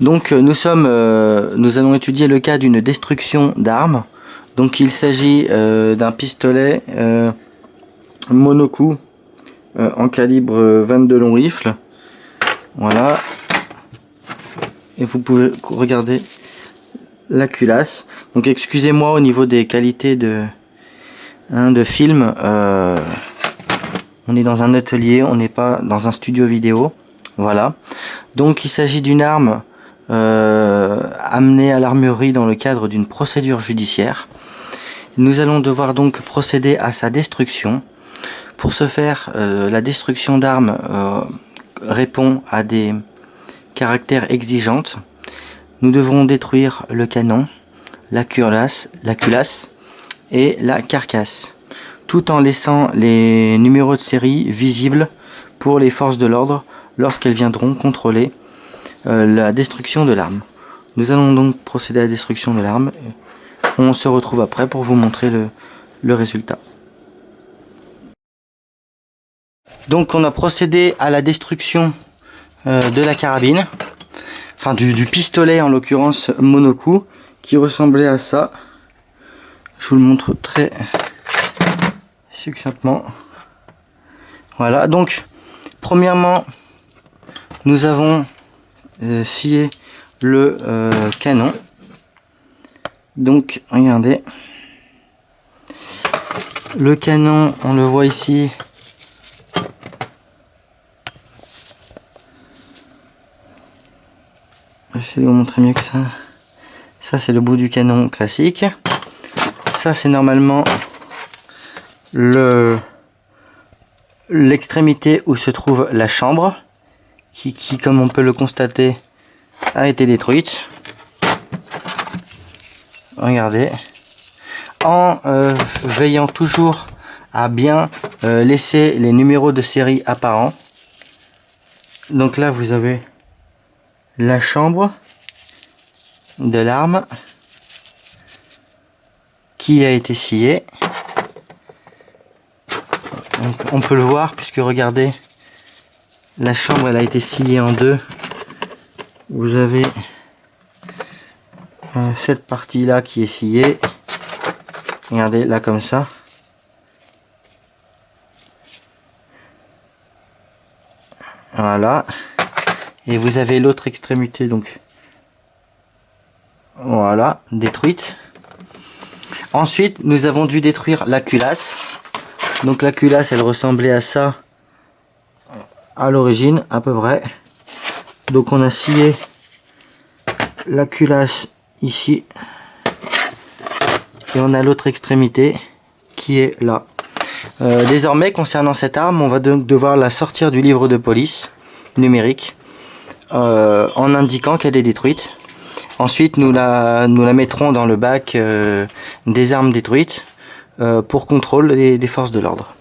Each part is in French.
Donc nous allons étudier le cas d'une destruction d'armes. Donc il s'agit d'un pistolet monocoup en calibre 22 long rifle. Voilà. Et vous pouvez regarder la culasse. Donc excusez-moi au niveau des qualités de film. On est dans un atelier, on n'est pas dans un studio vidéo. Voilà. Donc il s'agit d'une arme amenée à l'armurerie dans le cadre d'une procédure judiciaire. Nous allons devoir donc procéder à sa destruction. Pour ce faire, la destruction d'armes répond à des caractères exigeantes. Nous devrons détruire le canon, la culasse et la carcasse, tout en laissant les numéros de série visibles pour les forces de l'ordre lorsqu'elles viendront contrôler la destruction de l'arme. Nous allons donc procéder à la destruction de l'arme. On se retrouve après pour vous montrer le résultat. Donc on a procédé à la destruction de la carabine, enfin du pistolet en l'occurrence monocoup, qui ressemblait à ça. Je vous le montre très succinctement. Voilà, donc premièrement nous avons scié le canon. Donc regardez, le canon, on le voit ici. J'essaie de vous montrer mieux que ça. Ça c'est le bout du canon classique. Ça c'est normalement l'extrémité où se trouve la chambre, qui comme on peut le constater a été détruite. Regardez, en veillant toujours à bien laisser les numéros de série apparents. Donc là vous avez la chambre de l'arme qui a été sciée. Donc on peut le voir puisque regardez, la chambre elle a été sciée en deux. Vous avez cette partie là qui est sciée. Regardez là comme ça. Voilà. Et vous avez l'autre extrémité, donc voilà, détruite. Ensuite nous avons dû détruire la culasse. Donc la culasse elle ressemblait à ça à l'origine à peu près. Donc on a scié la culasse ici et on a l'autre extrémité qui est là. Désormais concernant cette arme, on va donc devoir la sortir du livre de police numérique en indiquant qu'elle est détruite. Ensuite nous la mettrons dans le bac des armes détruites pour contrôle des forces de l'ordre.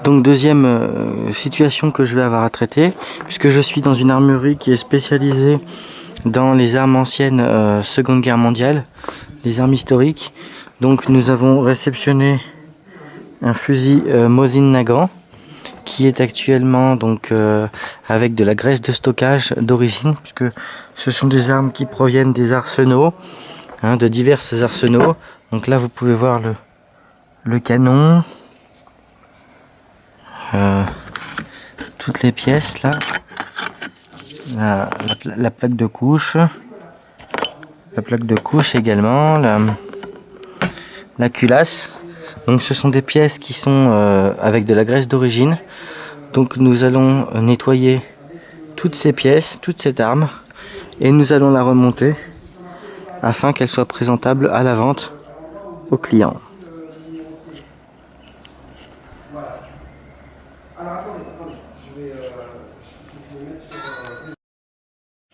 Donc deuxième situation que je vais avoir à traiter, puisque je suis dans une armurerie qui est spécialisée dans les armes anciennes Seconde Guerre mondiale, les armes historiques. Donc nous avons réceptionné un fusil Mosin Nagant qui est actuellement donc avec de la graisse de stockage d'origine, puisque ce sont des armes qui proviennent des arsenaux, de divers arsenaux. Donc là vous pouvez voir le canon, toutes les pièces là, la plaque de couche, également, la culasse. Donc ce sont des pièces qui sont avec de la graisse d'origine. Donc nous allons nettoyer toutes ces pièces, toute cette arme, et nous allons la remonter afin qu'elle soit présentable à la vente aux clients.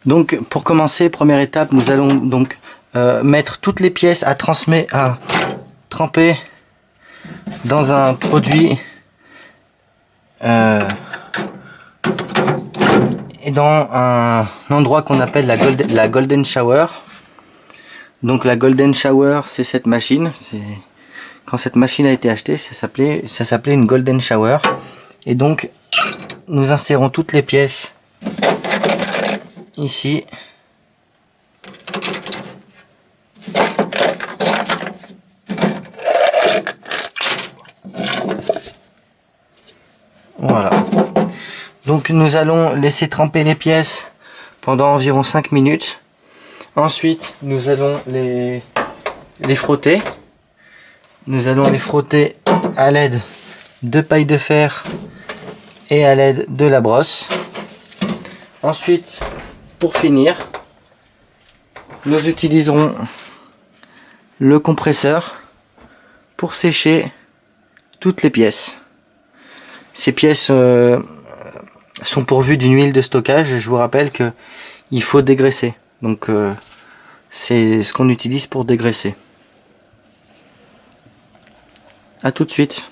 Donc pour commencer, première étape, nous allons donc mettre toutes les pièces à tremper dans un produit et dans un endroit qu'on appelle la Golden Shower. Donc la Golden Shower, c'est cette machine, quand cette machine a été achetée, ça s'appelait une Golden Shower. Et donc, nous insérons toutes les pièces ici. Voilà. Donc nous allons laisser tremper les pièces pendant environ 5 minutes. Ensuite, nous allons les frotter. Nous allons les frotter à l'aide de paille de fer et à l'aide de la brosse. Ensuite, pour finir, nous utiliserons le compresseur pour sécher toutes les pièces. Ces pièces sont pourvues d'une huile de stockage. Je vous rappelle que il faut dégraisser. Donc c'est ce qu'on utilise pour dégraisser. À tout de suite.